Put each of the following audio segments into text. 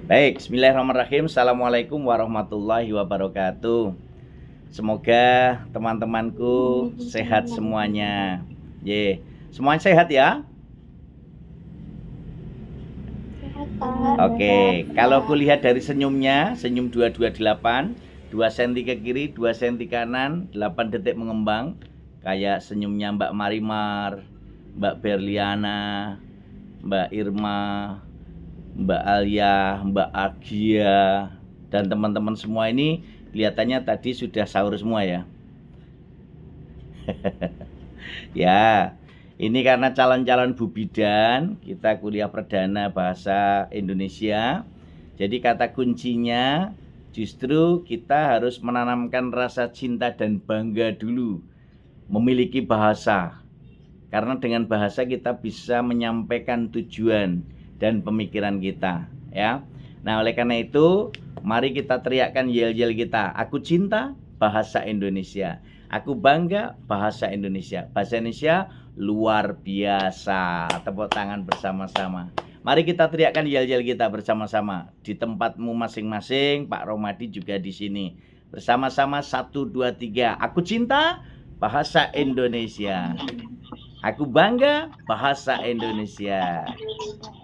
Baik, bismillahirrahmanirrahim. Assalamualaikum warahmatullahi wabarakatuh. Semoga teman-temanku sehat semuanya. Semuanya sehat ya? Sehat, Pak. Oke, kalau kulihat dari senyumnya, senyum 228, 2 cm ke kiri, 2 cm kanan, 8 detik mengembang. Kayak senyumnya Mbak Marimar, Mbak Berliana, Mbak Irma, Mbak Alia, Mbak Agia, dan teman-teman semua ini kelihatannya tadi sudah sahur semua ya. Ya, ini karena calon-calon Bu Bidan, kita kuliah perdana bahasa Indonesia. Jadi kata kuncinya justru kita harus menanamkan rasa cinta dan bangga dulu memiliki bahasa. Karena dengan bahasa kita bisa menyampaikan tujuan dan pemikiran kita, ya. Nah, oleh karena itu, mari kita teriakkan yel-yel kita. Aku cinta bahasa Indonesia. Aku bangga bahasa Indonesia. Bahasa Indonesia luar biasa. Tepuk tangan bersama-sama. Mari kita teriakkan yel-yel kita bersama-sama. Di tempatmu masing-masing, Pak Romadi juga di sini. Bersama-sama 1 2 3. Aku cinta bahasa Indonesia. Aku bangga bahasa Indonesia.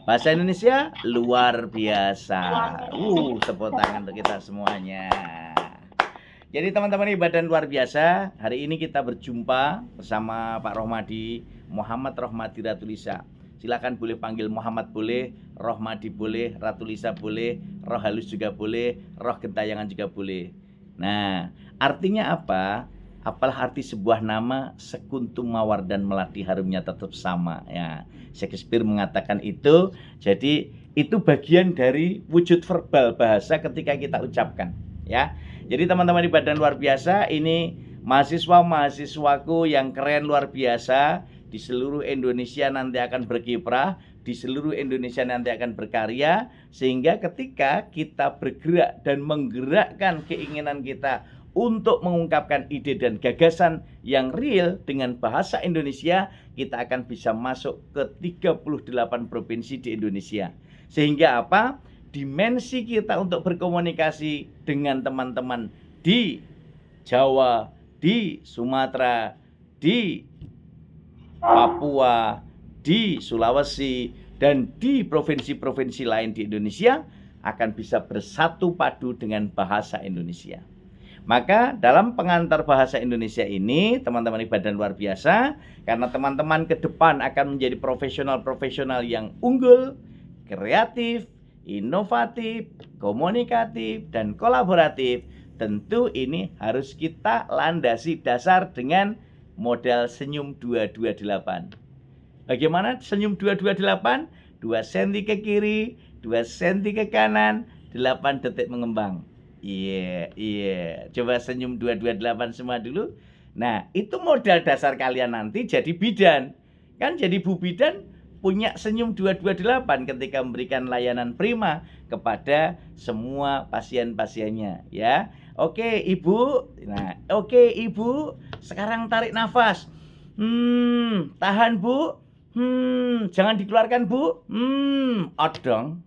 Bahasa Indonesia luar biasa. Tepuk tangan untuk kita semuanya. Jadi teman-teman ibadah luar biasa, hari ini kita berjumpa bersama Pak Rohmadi, Muhammad Rohmadi Ratulisa. Silakan boleh panggil Muhammad boleh, Rohmadi boleh, Ratulisa boleh, Roh Halus juga boleh, Roh Gentayangan juga boleh. Nah, artinya apa? Apalah arti sebuah nama, sekuntum mawar dan melati harumnya tetap sama ya. Shakespeare mengatakan itu. Jadi itu bagian dari wujud verbal bahasa ketika kita ucapkan ya. Jadi teman-teman ibadah luar biasa, ini mahasiswa-mahasiswaku yang keren luar biasa di seluruh Indonesia nanti akan berkiprah, di seluruh Indonesia nanti akan berkarya, sehingga ketika kita bergerak dan menggerakkan keinginan kita untuk mengungkapkan ide dan gagasan yang real dengan bahasa Indonesia, kita akan bisa masuk ke 38 provinsi di Indonesia. Sehingga apa? Dimensi kita untuk berkomunikasi dengan teman-teman di Jawa, di Sumatera, di Papua, di Sulawesi, dan di provinsi-provinsi lain di Indonesia akan bisa bersatu padu dengan bahasa Indonesia. Maka dalam pengantar bahasa Indonesia ini, teman-teman ibadah luar biasa, karena teman-teman ke depan akan menjadi profesional-profesional yang unggul, kreatif, inovatif, komunikatif, dan kolaboratif. Tentu ini harus kita landasi dasar dengan modal senyum 228. Bagaimana senyum 228? 2 cm ke kiri, 2 cm ke kanan, 8 detik mengembang. Iya. Coba senyum 228 semua dulu. Nah, itu modal dasar kalian nanti jadi bidan. Kan jadi Bu Bidan punya senyum 228 ketika memberikan layanan prima kepada semua pasien-pasiennya ya. Oke, Ibu. Nah, oke, Ibu. Sekarang tarik nafas. Tahan, Bu. Jangan dikeluarkan, Bu. Out dong.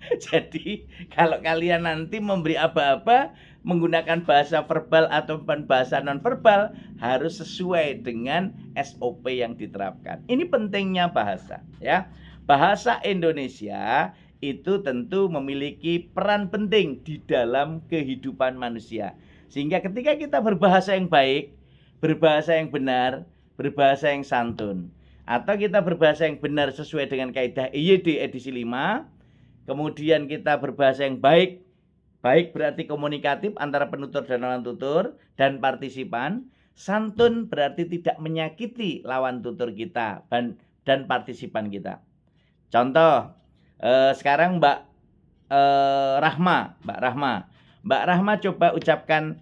Jadi kalau kalian nanti memberi apa-apa menggunakan bahasa verbal atau bahasa non-verbal harus sesuai dengan SOP yang diterapkan. Ini pentingnya bahasa ya. Bahasa Indonesia itu tentu memiliki peran penting di dalam kehidupan manusia. Sehingga ketika kita berbahasa yang baik, berbahasa yang benar, berbahasa yang santun, atau kita berbahasa yang benar sesuai dengan kaidah EYD edisi 5, kemudian kita berbahasa yang baik. Baik berarti komunikatif antara penutur dan lawan tutur dan partisipan. Santun berarti tidak menyakiti lawan tutur kita dan partisipan kita. Contoh, sekarang Mbak Rahma. Mbak Rahma coba ucapkan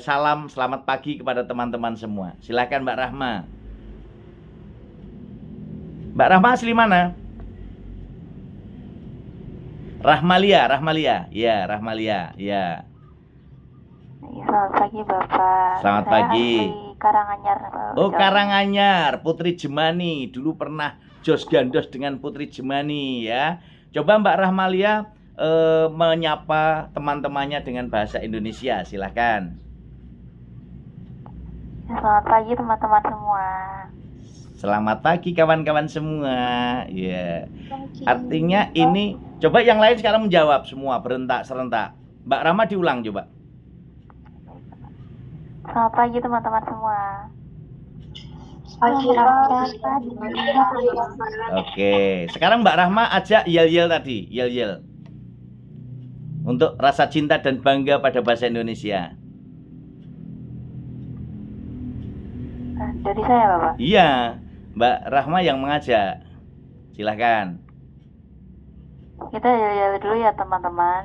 salam selamat pagi kepada teman-teman semua. Silakan Mbak Rahma. Mbak Rahma asli mana? Rahmalia. Ya, Rahmalia. Ya. Selamat pagi, Bapak. Selamat pagi. Asli Karanganyar. Oh, Karanganyar, Putri Jemani. Dulu pernah jos gandos dengan Putri Jemani ya. Coba Mbak Rahmalia menyapa teman-temannya dengan bahasa Indonesia. Silahkan. Selamat pagi teman-teman semua. Selamat pagi kawan-kawan semua. Ya. Artinya ini, coba yang lain sekarang menjawab semua berentak serentak. Mbak Rama diulang coba. Selamat pagi teman-teman semua. Oke, sekarang Mbak Rahma ajak yel-yel tadi, yel-yel. Untuk rasa cinta dan bangga pada bahasa Indonesia. Dari saya Bapak. Iya, Mbak Rahma yang mengajak. Silahkan. Kita yel-yel dulu ya teman-teman.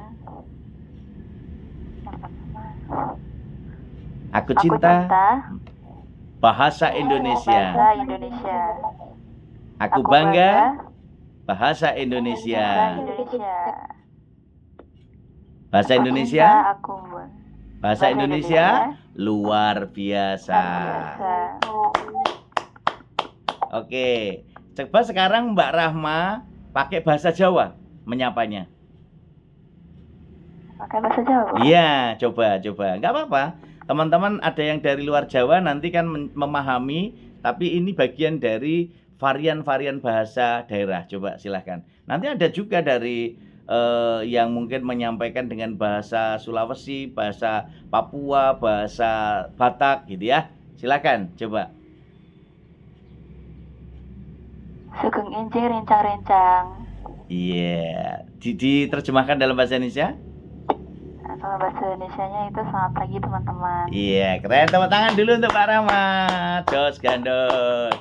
Aku cinta bahasa Indonesia. Bahasa Indonesia. Aku bangga bahasa Indonesia. Bahasa Indonesia. Bahasa Indonesia. Aku Bahasa Indonesia luar biasa. Oke, coba sekarang Mbak Rahma pakai bahasa Jawa menyapanya. Pakai bahasa Jawa? Iya, coba. Nggak apa-apa. Teman-teman ada yang dari luar Jawa nanti kan memahami, tapi ini bagian dari varian-varian bahasa daerah. Coba silahkan. Nanti ada juga dari yang mungkin menyampaikan dengan bahasa Sulawesi, bahasa Papua, bahasa Batak gitu ya. Silakan, coba. Sugeng Injing rencang-rencang. Iya, diterjemahkan dalam bahasa Indonesia? Kalau bahasa Indonesianya itu selamat pagi teman-teman. Iya, keren. Tepuk tangan dulu untuk Pak Rama. Jos gandol.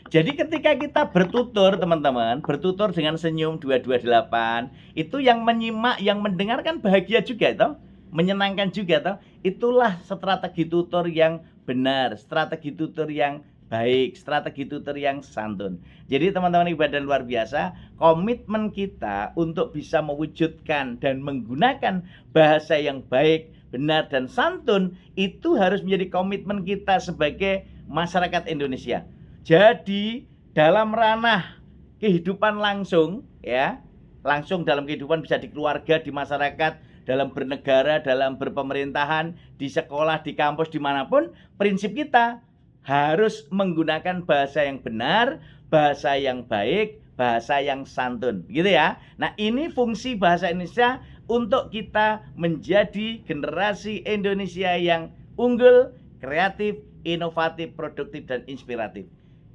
Jadi ketika kita bertutur teman-teman, bertutur dengan senyum 228, itu yang menyimak, yang mendengarkan bahagia juga toh, menyenangkan juga toh. Itulah strategi tutur yang benar, strategi tutur yang baik, strategi tutur yang santun. Jadi teman-teman ibadah luar biasa, komitmen kita untuk bisa mewujudkan dan menggunakan bahasa yang baik, benar dan santun itu harus menjadi komitmen kita sebagai masyarakat Indonesia. Jadi dalam ranah kehidupan langsung ya, langsung dalam kehidupan bisa di keluarga, di masyarakat, dalam bernegara, dalam berpemerintahan, di sekolah, di kampus, dimanapun, prinsip kita harus menggunakan bahasa yang benar, bahasa yang baik, bahasa yang santun, gitu ya. Nah, ini fungsi bahasa Indonesia untuk kita menjadi generasi Indonesia yang unggul, kreatif, inovatif, produktif, dan inspiratif.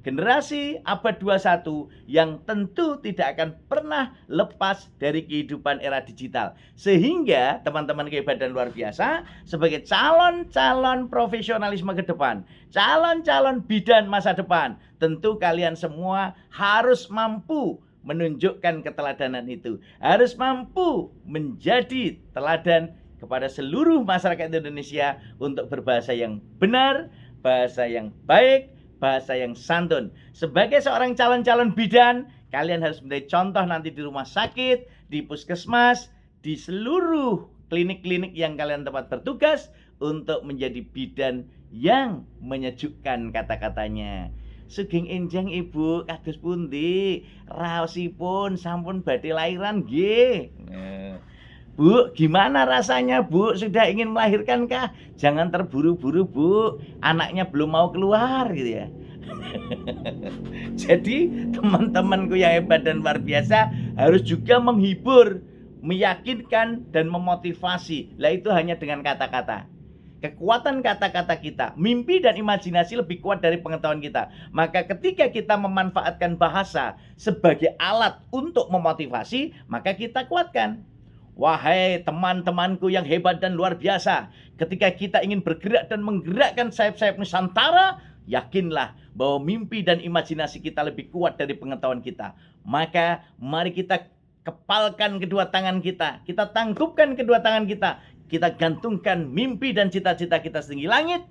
Generasi abad 21 yang tentu tidak akan pernah lepas dari kehidupan era digital. Sehingga teman-teman kehebadan luar biasa sebagai calon-calon profesionalisme ke depan, calon-calon bidan masa depan, tentu kalian semua harus mampu menunjukkan keteladanan itu. Harus mampu menjadi teladan kepada seluruh masyarakat Indonesia untuk berbahasa yang benar, bahasa yang baik, bahasa yang santun. Sebagai seorang calon-calon bidan, kalian harus menjadi contoh nanti di rumah sakit, di puskesmas, di seluruh klinik-klinik yang kalian tempat bertugas untuk menjadi bidan yang menyejukkan kata-katanya. Sugeng enjang Ibu, kados pundi? Raosipun sampun badhe lairan nggih. Bu, gimana rasanya Bu? Sudah ingin melahirkan kah? Jangan terburu-buru Bu, anaknya belum mau keluar gitu ya. Jadi teman-temanku yang hebat dan luar biasa harus juga menghibur, meyakinkan dan memotivasi. Lah itu hanya dengan kata-kata. Kekuatan kata-kata kita, mimpi dan imajinasi lebih kuat dari pengetahuan kita. Maka ketika kita memanfaatkan bahasa sebagai alat untuk memotivasi, maka kita kuatkan. Wahai teman-temanku yang hebat dan luar biasa, ketika kita ingin bergerak dan menggerakkan sayap-sayap Nusantara, yakinlah bahwa mimpi dan imajinasi kita lebih kuat dari pengetahuan kita. Maka mari kita kepalkan kedua tangan kita tangkupkan kedua tangan kita gantungkan mimpi dan cita-cita kita setinggi langit.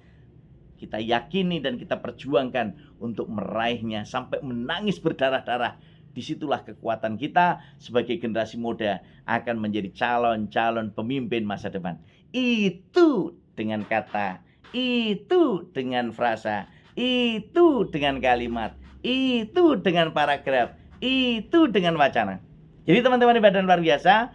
Kita yakini dan kita perjuangkan untuk meraihnya sampai menangis berdarah-darah. Disitulah kekuatan kita sebagai generasi muda akan menjadi calon-calon pemimpin masa depan. Itu dengan kata, itu dengan frasa, itu dengan kalimat, itu dengan paragraf, itu dengan wacana. Jadi teman-teman ibadah luar biasa,